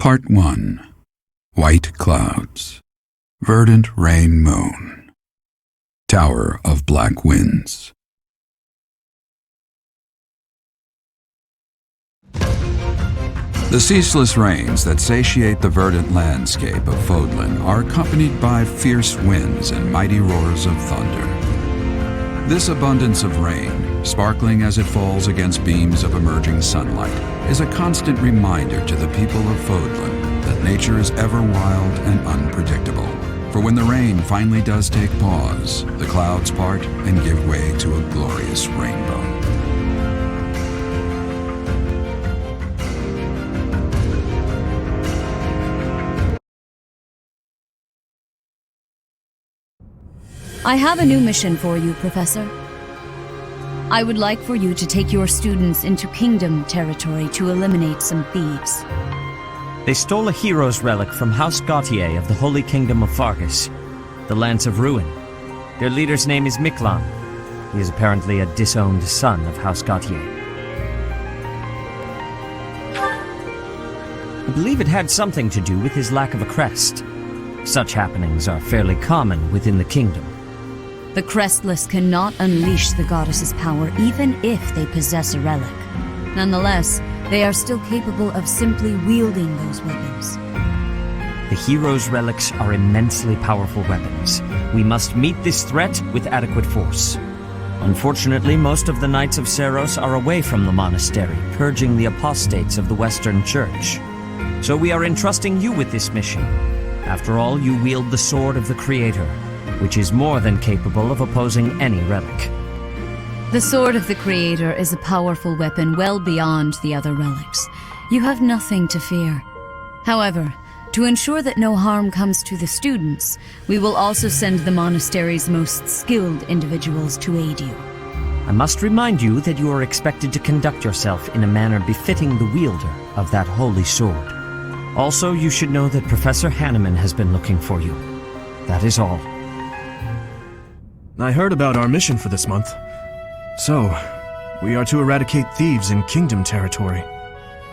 Part 1. White Clouds. Verdant Rain Moon. Tower of Black Winds. The ceaseless rains that satiate the verdant landscape of Fodlan are accompanied by fierce winds and mighty roars of thunder. This abundance of rain, sparkling as it falls against beams of emerging sunlight, is a constant reminder to the people of Fodlan that nature is ever wild and unpredictable. For when the rain finally does take pause, the clouds part and give way to a glorious rainbow. I have a new mission for you, Professor. I would like for you to take your students into Kingdom territory to eliminate some thieves. They stole a hero's relic from House Gautier of the Holy Kingdom of Fargus, the Lance of Ruin. Their leader's name is Miklan. He is apparently a disowned son of House Gautier. I believe it had something to do with his lack of a crest. Such happenings are fairly common within the kingdom. The Crestless cannot unleash the goddess's power even if they possess a relic. Nonetheless, they are still capable of simply wielding those weapons. The hero's relics are immensely powerful weapons. We must meet this threat with adequate force. Unfortunately, most of the Knights of Seros are away from the monastery, purging the apostates of the Western Church. So we are entrusting you with this mission. After all, you wield the Sword of the Creator, which is more than capable of opposing any relic. The Sword of the Creator is a powerful weapon well beyond the other relics. You have nothing to fear. However, to ensure that no harm comes to the students, we will also send the monastery's most skilled individuals to aid you. I must remind you that you are expected to conduct yourself in a manner befitting the wielder of that holy sword. Also, you should know that Professor Hanneman has been looking for you. That is all. I heard about our mission for this month. So, we are to eradicate thieves in Kingdom territory.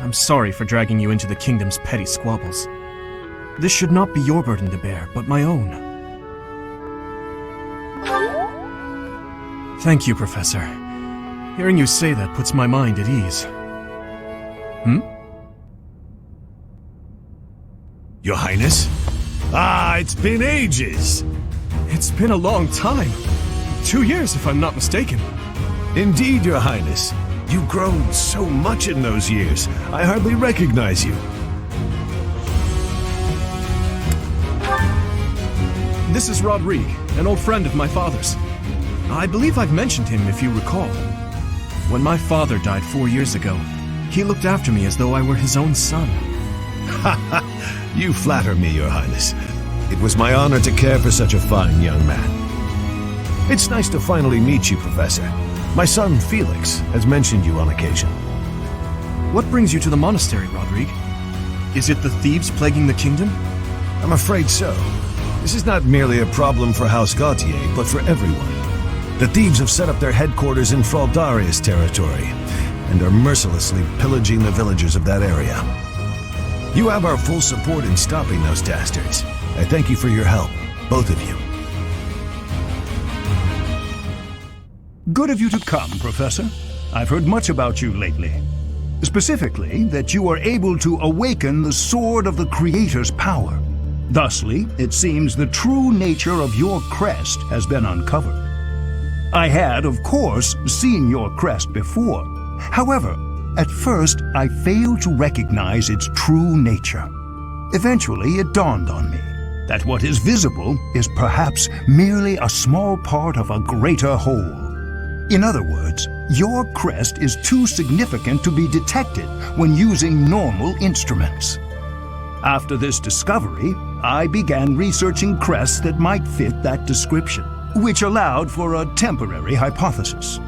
I'm sorry for dragging you into the Kingdom's petty squabbles. This should not be your burden to bear, but my own. Thank you, Professor. Hearing you say that puts my mind at ease. Your Highness? It's been ages! It's been a long time. 2 years, if I'm not mistaken. Indeed, Your Highness. You've grown so much in those years, I hardly recognize you. This is Rodrigue, an old friend of my father's. I believe I've mentioned him, if you recall. When my father died 4 years ago, he looked after me as though I were his own son. You flatter me, Your Highness. It was my honor to care for such a fine young man. It's nice to finally meet you, Professor. My son, Felix, has mentioned you on occasion. What brings you to the monastery, Rodrigue? Is it the thieves plaguing the kingdom? I'm afraid so. This is not merely a problem for House Gautier, but for everyone. The thieves have set up their headquarters in Fraldarius territory, and are mercilessly pillaging the villagers of that area. You have our full support in stopping those dastards. I thank you for your help, both of you. Good of you to come, Professor. I've heard much about you lately. Specifically, that you are able to awaken the Sword of the Creator's power. Thusly, it seems the true nature of your crest has been uncovered. I had, of course, seen your crest before. However, at first, I failed to recognize its true nature. Eventually, it dawned on me that what is visible is perhaps merely a small part of a greater whole. In other words, your crest is too significant to be detected when using normal instruments. After this discovery, I began researching crests that might fit that description, which allowed for a temporary hypothesis.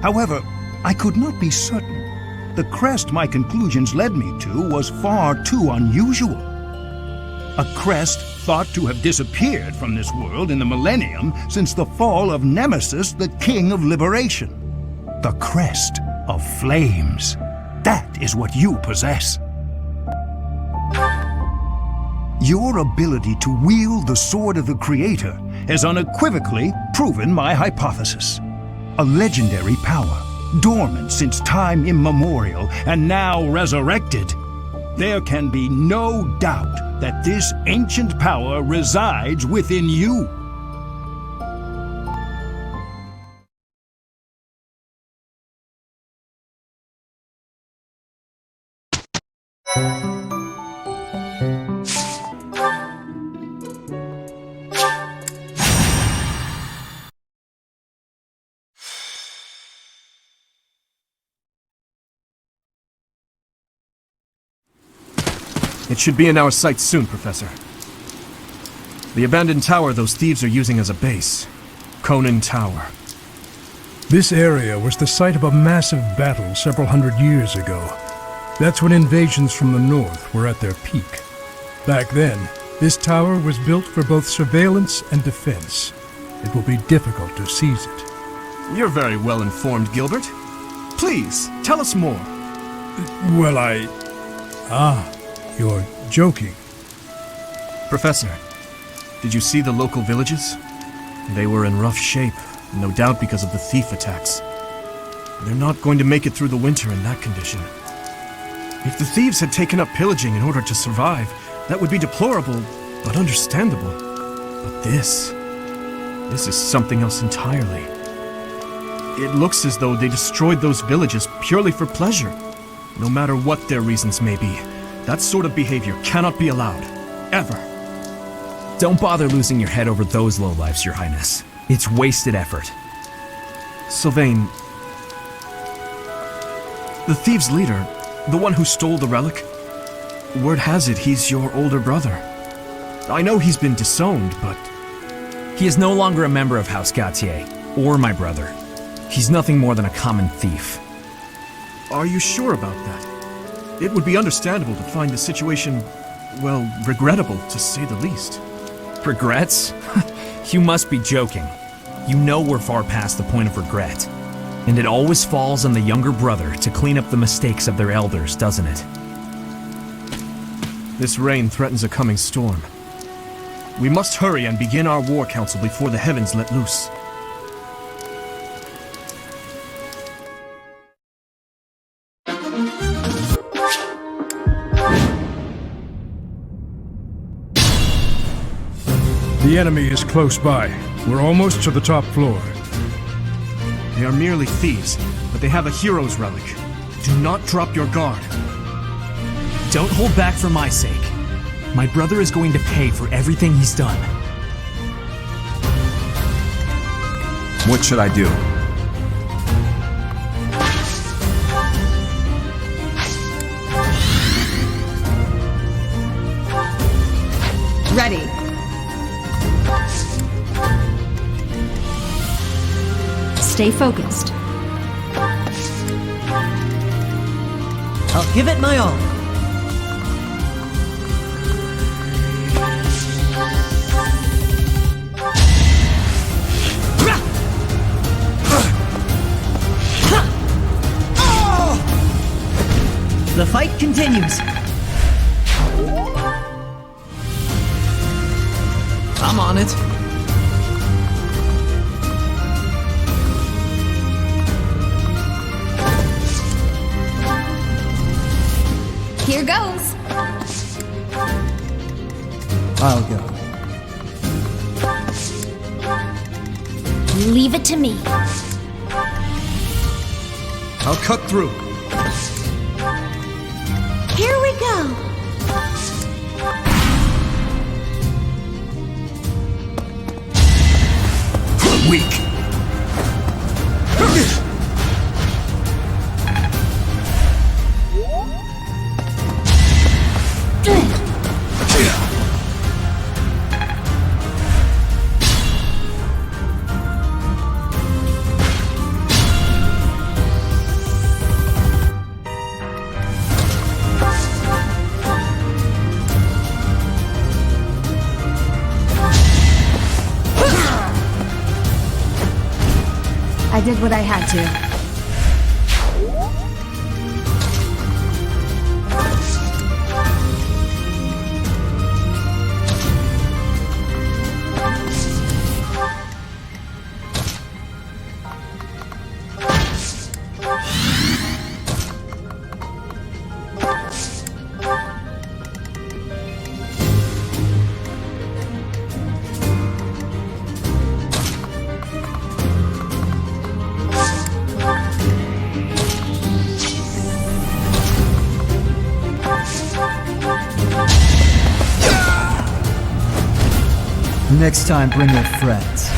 However, I could not be certain. The crest my conclusions led me to was far too unusual. A crest thought to have disappeared from this world in the millennium since the fall of Nemesis, the King of Liberation. The crest of flames. That is what you possess. Your ability to wield the sword of the Creator has unequivocally proven my hypothesis. A legendary power, dormant since time immemorial and now resurrected. There can be no doubt that this ancient power resides within you. It should be in our sights soon, Professor. The abandoned tower those thieves are using as a base. Conan Tower. This area was the site of a massive battle several hundred years ago. That's when invasions from the north were at their peak. Back then, this tower was built for both surveillance and defense. It will be difficult to seize it. You're very well informed, Gilbert. Please, tell us more. Well, you're joking. Professor, did you see the local villages? They were in rough shape, no doubt because of the thief attacks. They're not going to make it through the winter in that condition. If the thieves had taken up pillaging in order to survive, that would be deplorable, but understandable. But this is something else entirely. It looks as though they destroyed those villages purely for pleasure. No matter what their reasons may be, that sort of behavior cannot be allowed. Ever. Don't bother losing your head over those lowlifes, Your Highness. It's wasted effort. Sylvain, the thieves' leader, the one who stole the relic, word has it he's your older brother. I know he's been disowned, but... He is no longer a member of House Gautier, or my brother. He's nothing more than a common thief. Are you sure about that? It would be understandable to find the situation, well, regrettable, to say the least. Regrets? You must be joking. You know we're far past the point of regret. And it always falls on the younger brother to clean up the mistakes of their elders, doesn't it? This rain threatens a coming storm. We must hurry and begin our war council before the heavens let loose. The enemy is close by. We're almost to the top floor. They are merely thieves, but they have a hero's relic. Do not drop your guard. Don't hold back for my sake. My brother is going to pay for everything he's done. What should I do? Ready. Stay focused. I'll give it my all. The fight continues. I'm on it. Here goes. I'll go. Leave it to me. I'll cut through. Here we go. Weak. I did what I had to. Next time, bring your friends.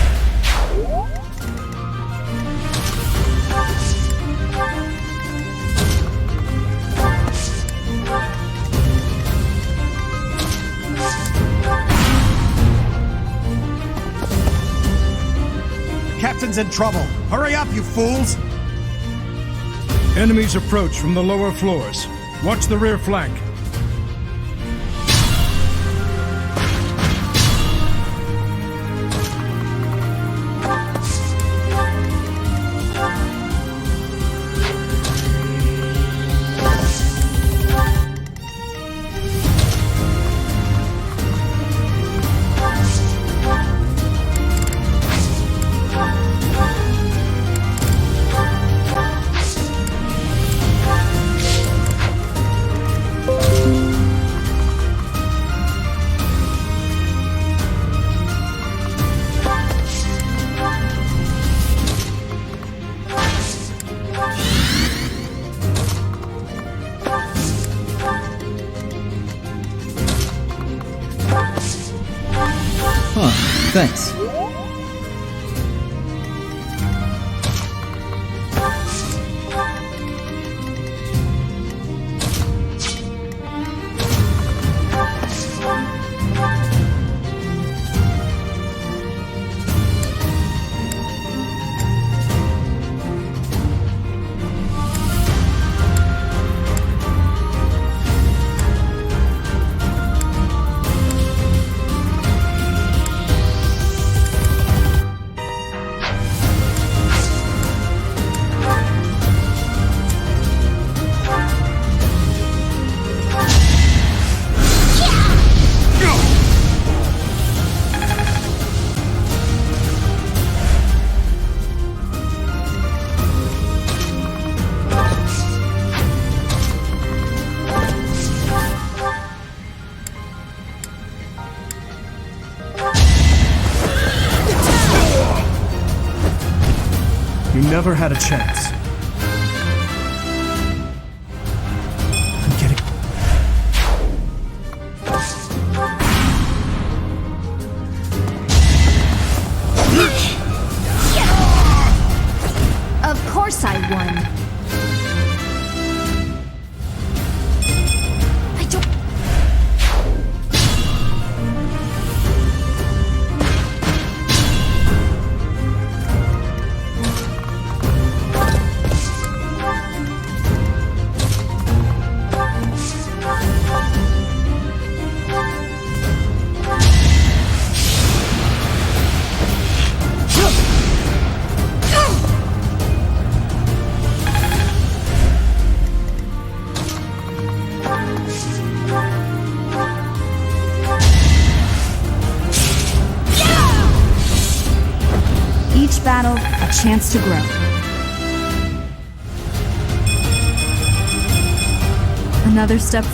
Captain's in trouble. Hurry up, you fools! Enemies approach from the lower floors. Watch the rear flank. Thanks. You never had a chance. I'm getting... Of course I won. I don't... Each battle, a chance to grow. Another step.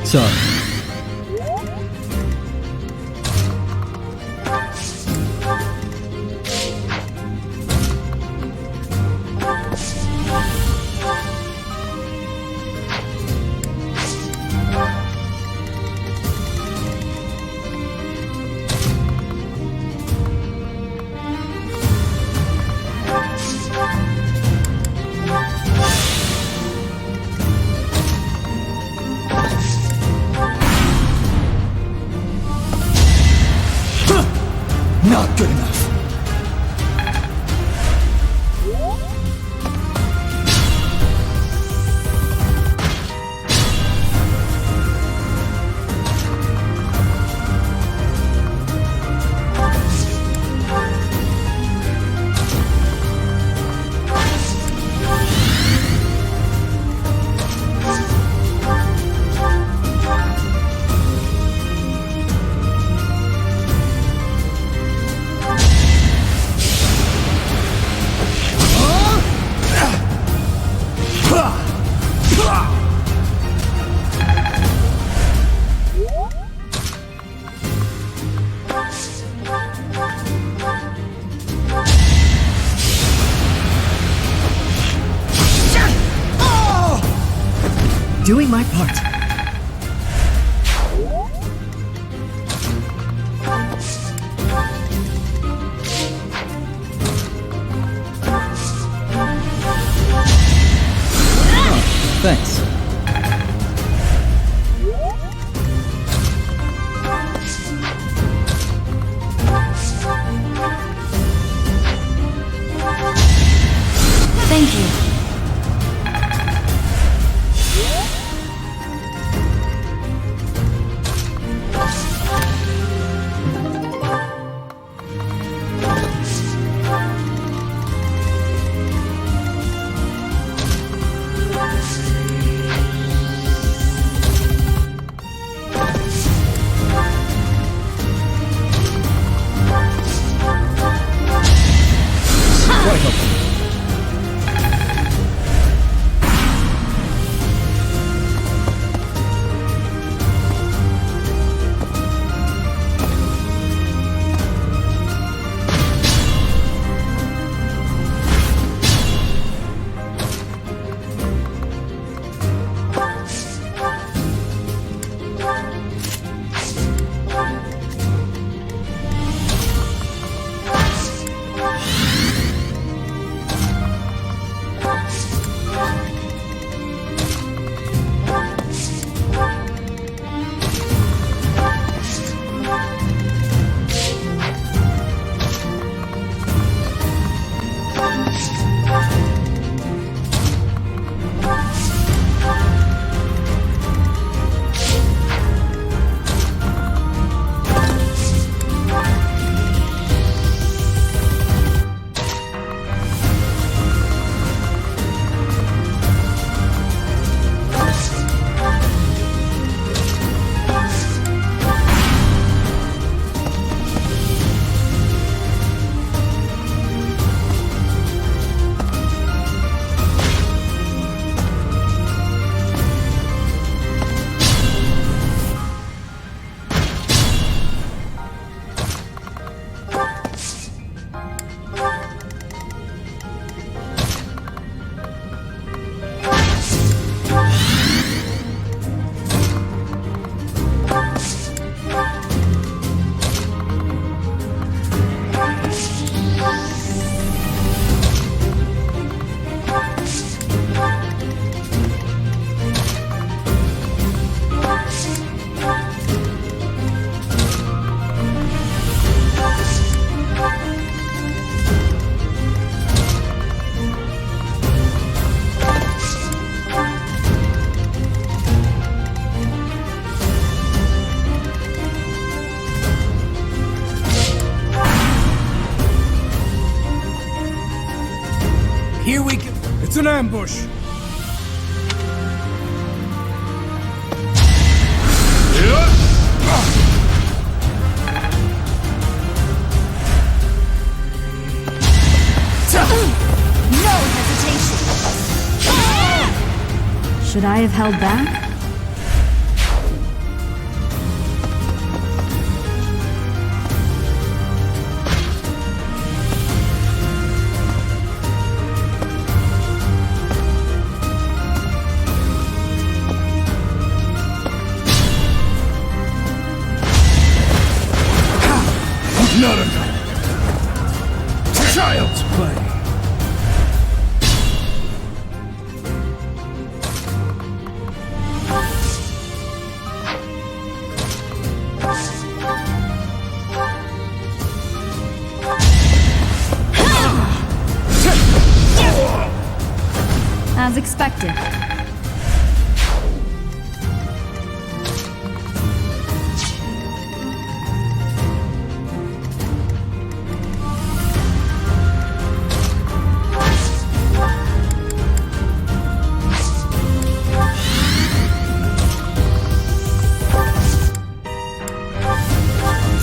Sorry. doing my part. Thanks. Thank you. Quite helpful. Here we go. It's an ambush. No hesitation. Should I have held back? Not enough. Child's play. As expected.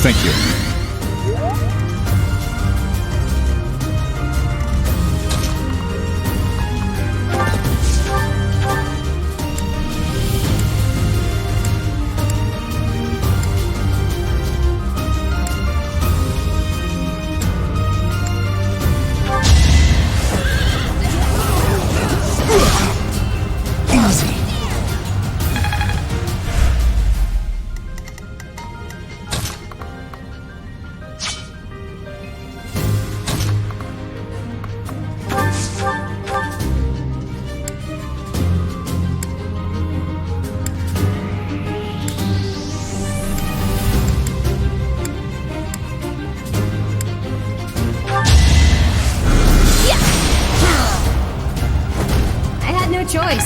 Thank you. a choice.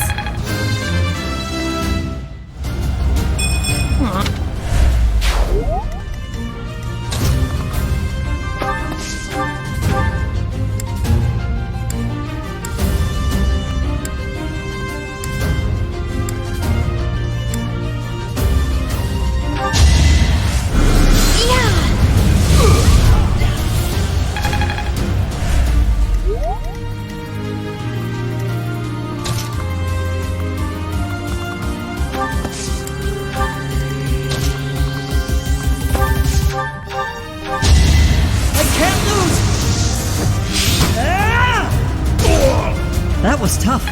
That was tough.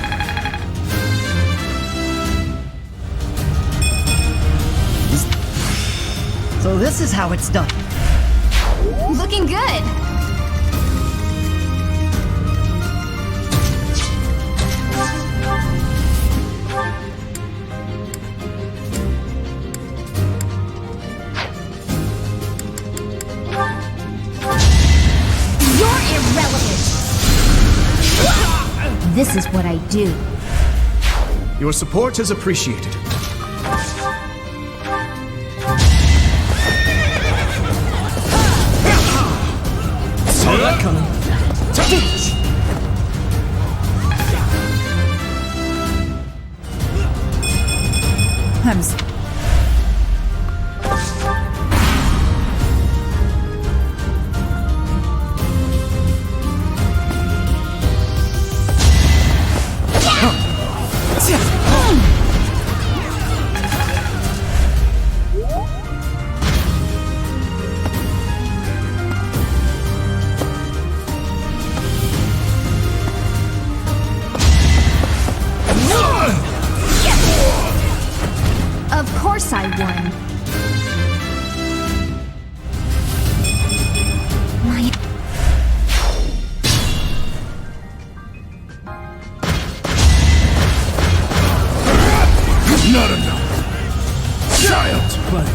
So this is how it's done. Looking good. You're irrelevant. This is what I do. Your support is appreciated. Saw that coming. Of course I won. My... Not enough. Child's play.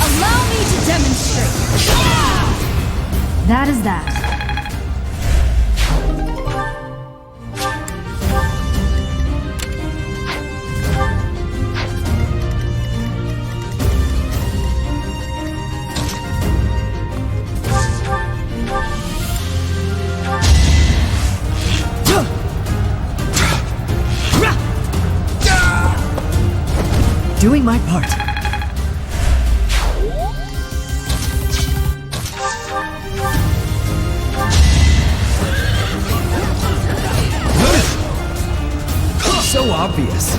Allow me to demonstrate. That is that. Doing my part. So obvious.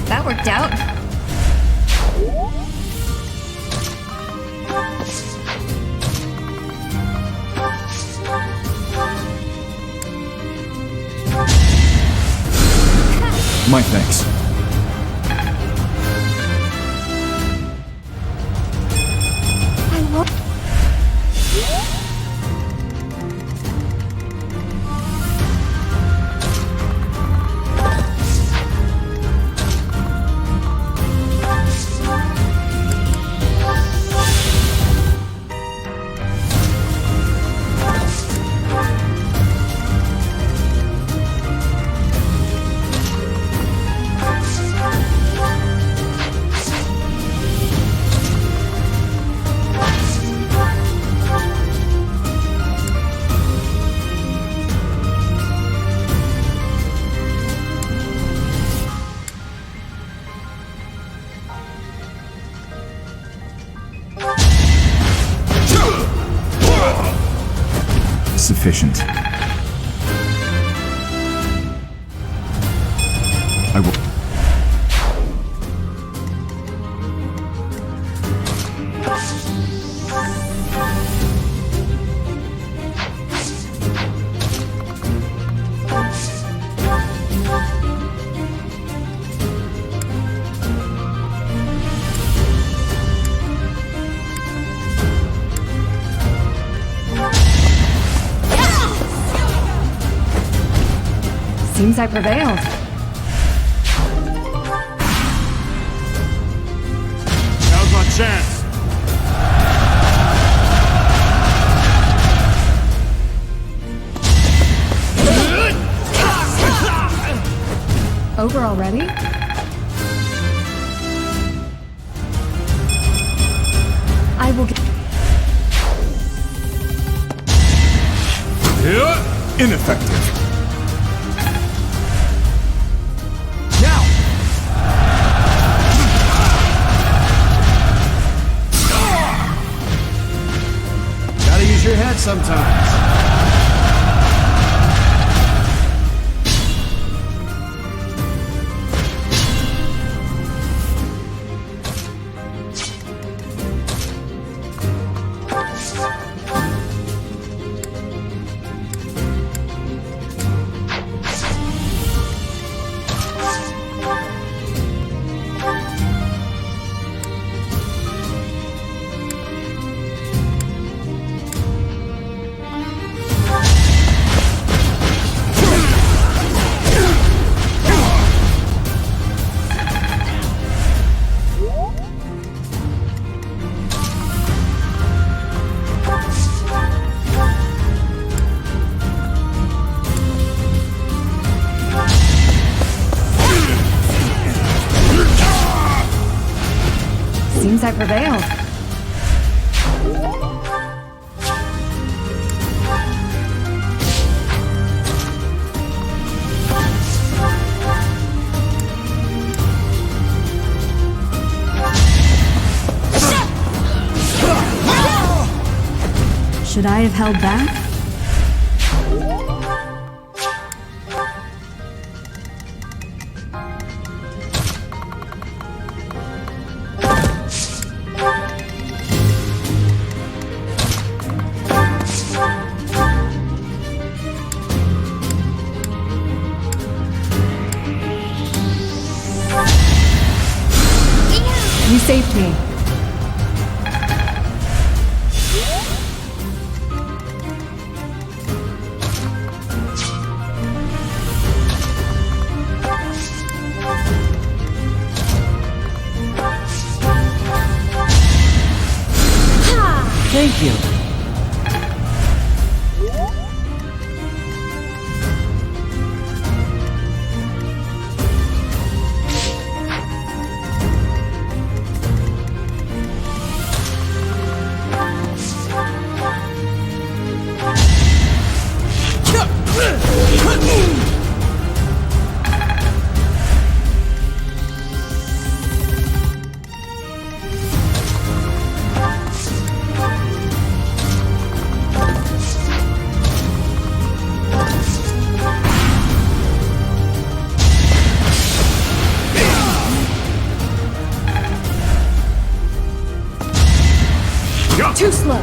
That worked out. My thanks. I won't... Sufficient. I will. Seems I prevailed. Now's my chance. Over already? I will get... Ineffective. Gotta use your head sometimes. Seems I prevailed. Should I have held back? You saved me. Thank you. Too slow.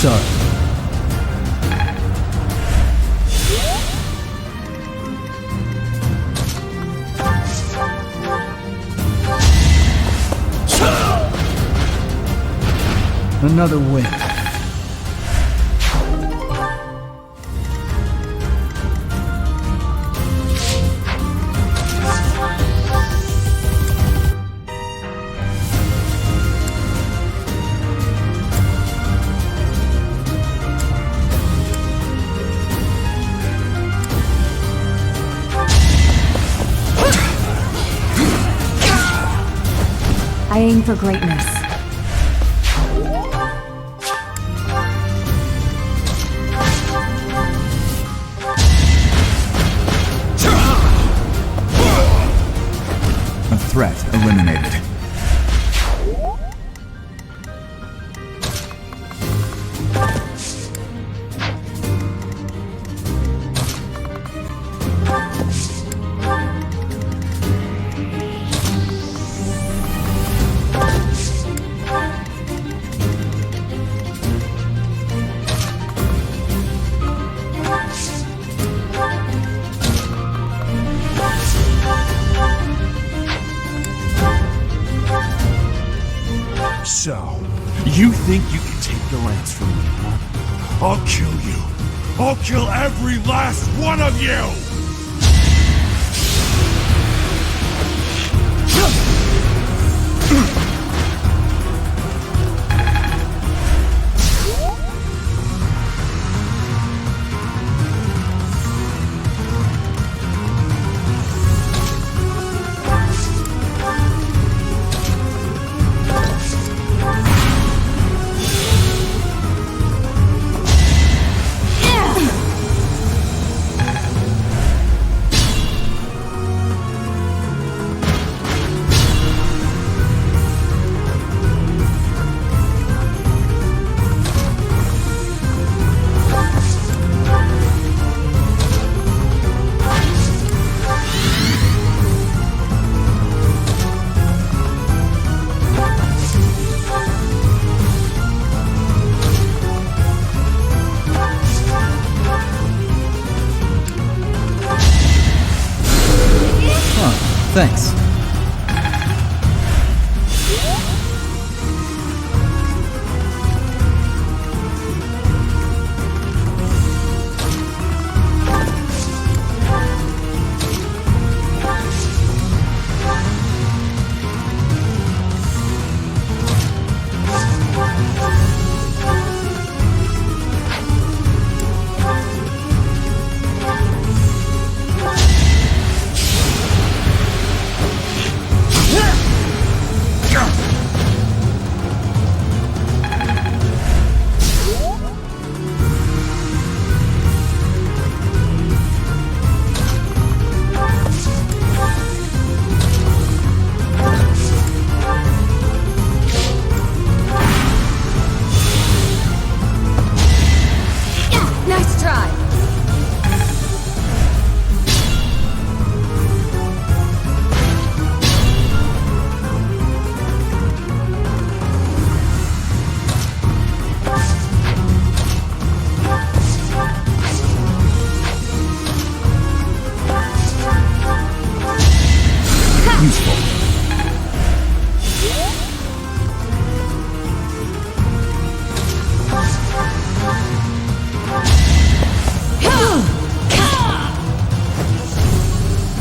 Sorry. Another win. I aim for greatness. threat eliminated. So, you think you can take the lance from me, huh? I'll kill you. I'll kill every last one of you! Thanks.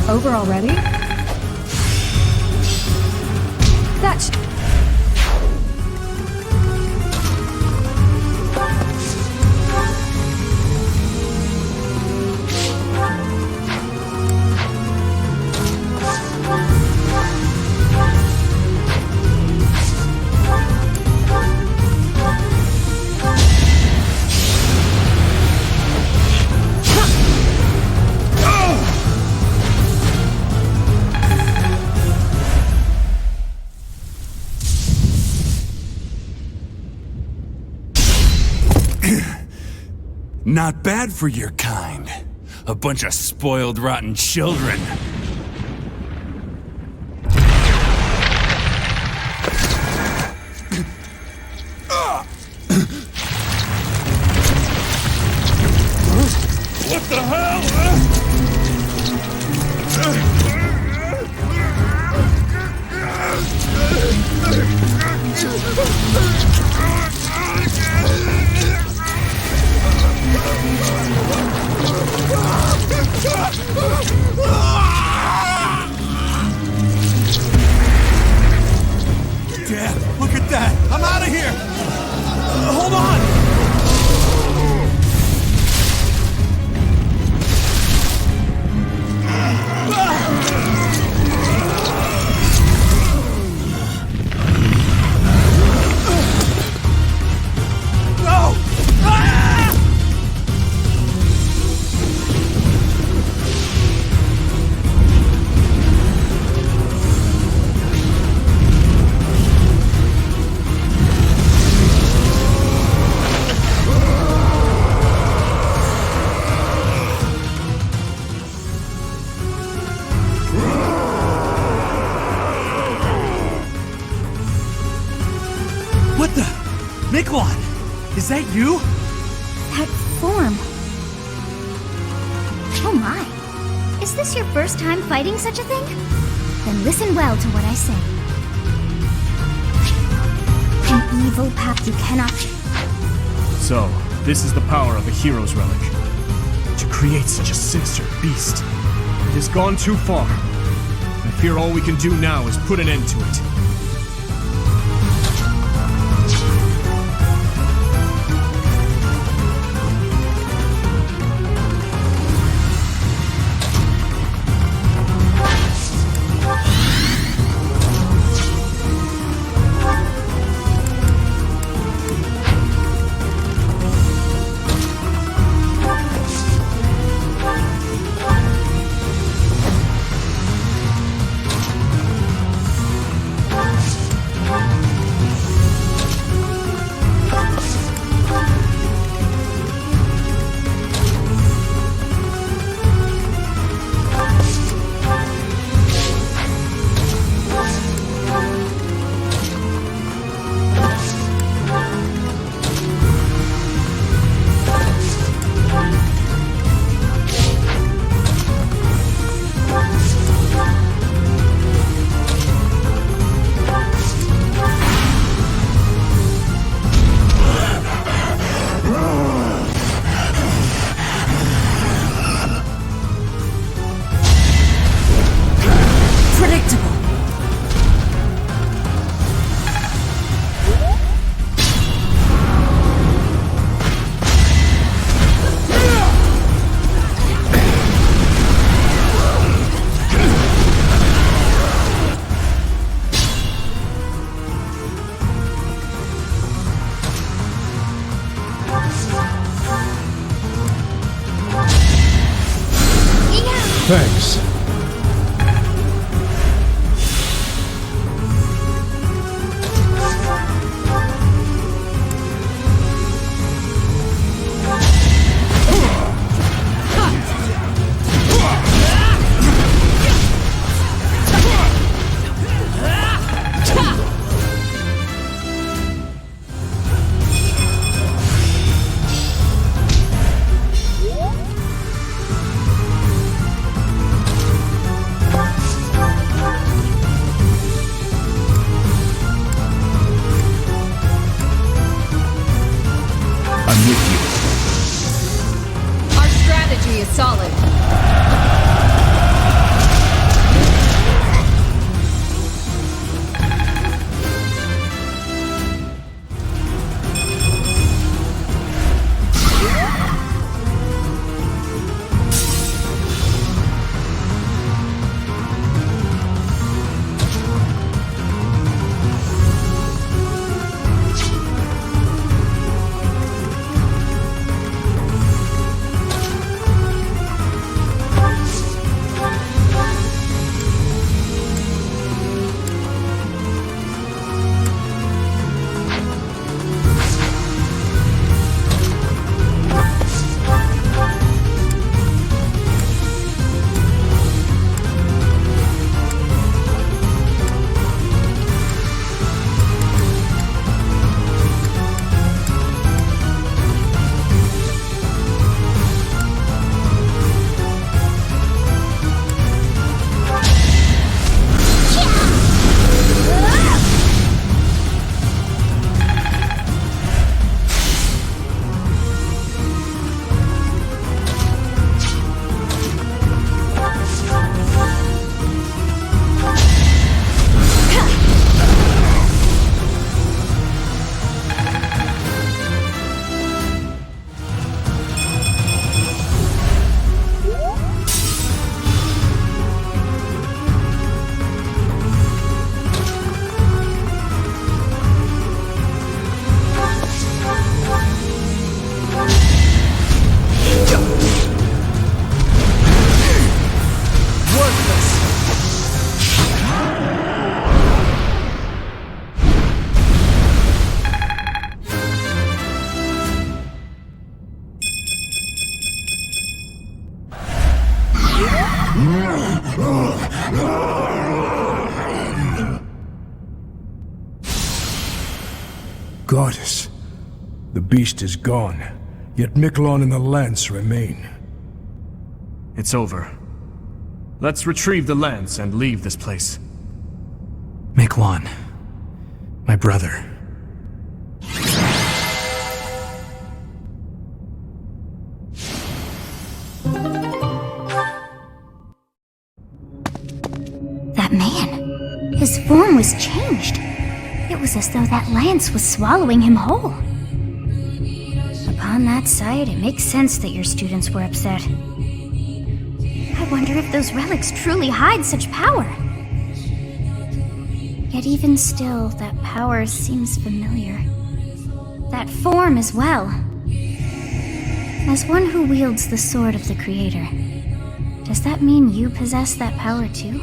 Over already? That's... Not bad for your kind. A bunch of spoiled, rotten children. What the hell? Dad, look at that! I'm out of here! Hold on! What the? Miquelon! Is that you? That form. Oh my. Is this your first time fighting such a thing? Then listen well to what I say. An evil path you cannot... So, this is the power of a hero's relic. To create such a sinister beast. It has gone too far. I fear all we can do now is put an end to it. Thanks. goddess. The beast is gone, yet Miklon and the lance remain. It's over. Let's retrieve the lance and leave this place. Miklon, my brother. That man, his form was changed. It was as though that lance was swallowing him whole. Upon that sight, it makes sense that your students were upset. I wonder if those relics truly hide such power. Yet even still, that power seems familiar. That form as well. As one who wields the sword of the Creator, does that mean you possess that power too?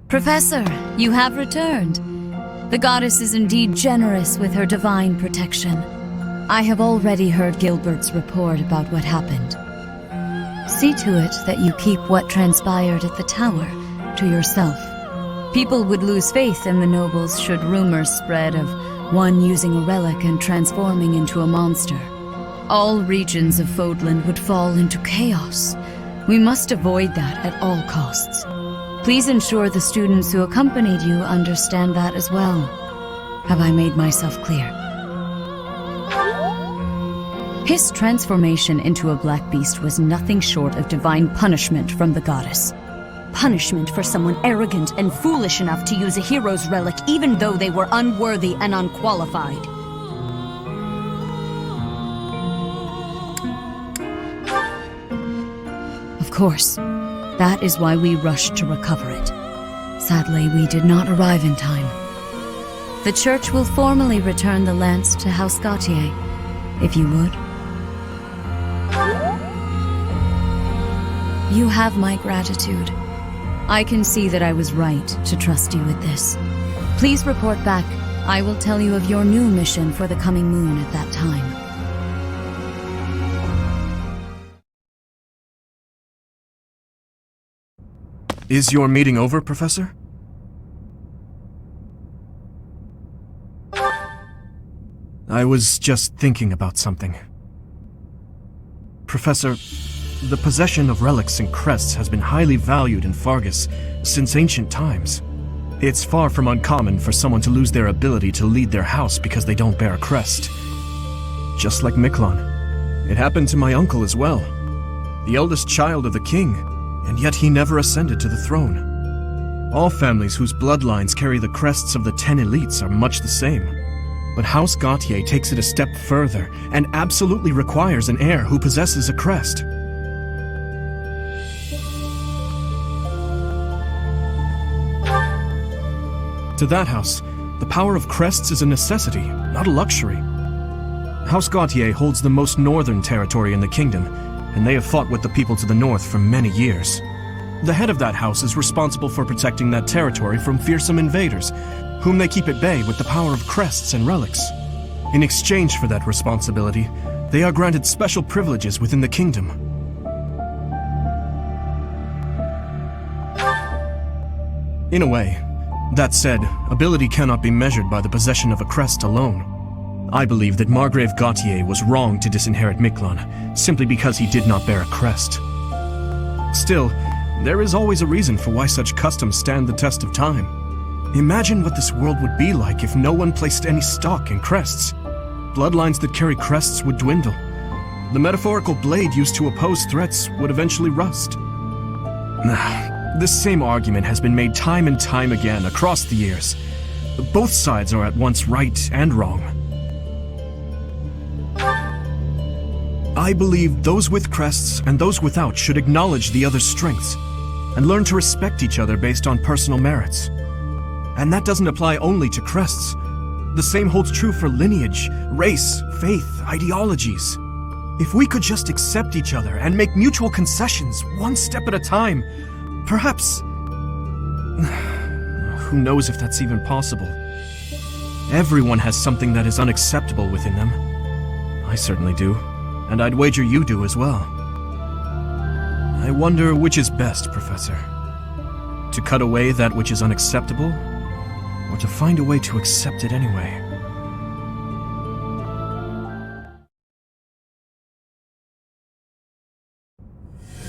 Professor, you have returned. The goddess is indeed generous with her divine protection. I have already heard Gilbert's report about what happened. See to it that you keep what transpired at the tower to yourself. People would lose faith in the nobles should rumors spread of one using a relic and transforming into a monster. All regions of Fodlan would fall into chaos. We must avoid that at all costs. Please ensure the students who accompanied you understand that as well. Have I made myself clear? His transformation into a black beast was nothing short of divine punishment from the goddess. Punishment for someone arrogant and foolish enough to use a hero's relic even though they were unworthy and unqualified. Of course, that is why we rushed to recover it. Sadly, we did not arrive in time. The church will formally return the lance to House Gautier, if you would. You have my gratitude. I can see that I was right to trust you with this. Please report back. I will tell you of your new mission for the coming moon at that time. Is your meeting over, Professor? I was just thinking about something. Professor, the possession of relics and crests has been highly valued in Fargus since ancient times. It's far from uncommon for someone to lose their ability to lead their house because they don't bear a crest. Just like Miklon. It happened to my uncle as well. The eldest child of the king, and yet he never ascended to the throne. All families whose bloodlines carry the crests of the 10 elites are much the same. But House Gautier takes it a step further and absolutely requires an heir who possesses a crest. To that house, the power of crests is a necessity, not a luxury. House Gautier holds the most northern territory in the kingdom, and they have fought with the people to the north for many years. The head of that house is responsible for protecting that territory from fearsome invaders, whom they keep at bay with the power of crests and relics. In exchange for that responsibility, they are granted special privileges within the kingdom. In a way. That said, ability cannot be measured by the possession of a crest alone. I believe that Margrave Gautier was wrong to disinherit Miklon, simply because he did not bear a crest. Still, there is always a reason for why such customs stand the test of time. Imagine what this world would be like if no one placed any stock in crests. Bloodlines that carry crests would dwindle. The metaphorical blade used to oppose threats would eventually rust. This same argument has been made time and time again across the years. Both sides are at once right and wrong. I believe those with crests and those without should acknowledge the other's strengths and learn to respect each other based on personal merits. And that doesn't apply only to crests. The same holds true for lineage, race, faith, ideologies. If we could just accept each other and make mutual concessions one step at a time, perhaps... Who knows if that's even possible? Everyone has something that is unacceptable within them. I certainly do, and I'd wager you do as well. I wonder which is best, Professor. To cut away that which is unacceptable, or to find a way to accept it anyway.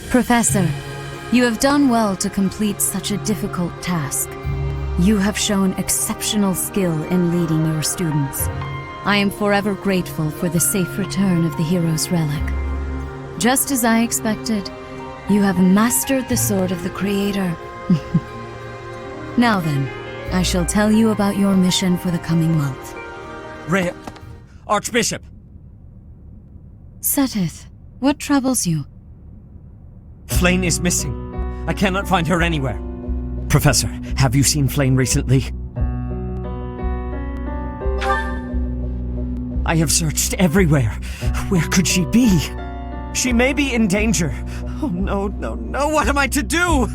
Professor, you have done well to complete such a difficult task. You have shown exceptional skill in leading your students. I am forever grateful for the safe return of the hero's relic. Just as I expected, you have mastered the sword of the Creator. Now then, I shall tell you about your mission for the coming month. Archbishop! Seteth, what troubles you? Flayn is missing. I cannot find her anywhere. Professor, have you seen Flayn recently? I have searched everywhere. Where could she be? She may be in danger. Oh no, no, no, what am I to do?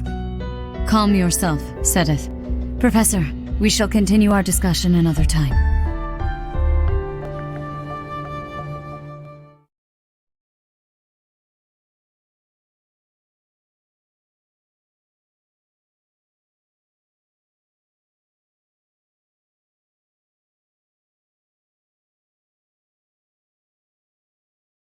Calm yourself, Seteth. Professor, we shall continue our discussion another time.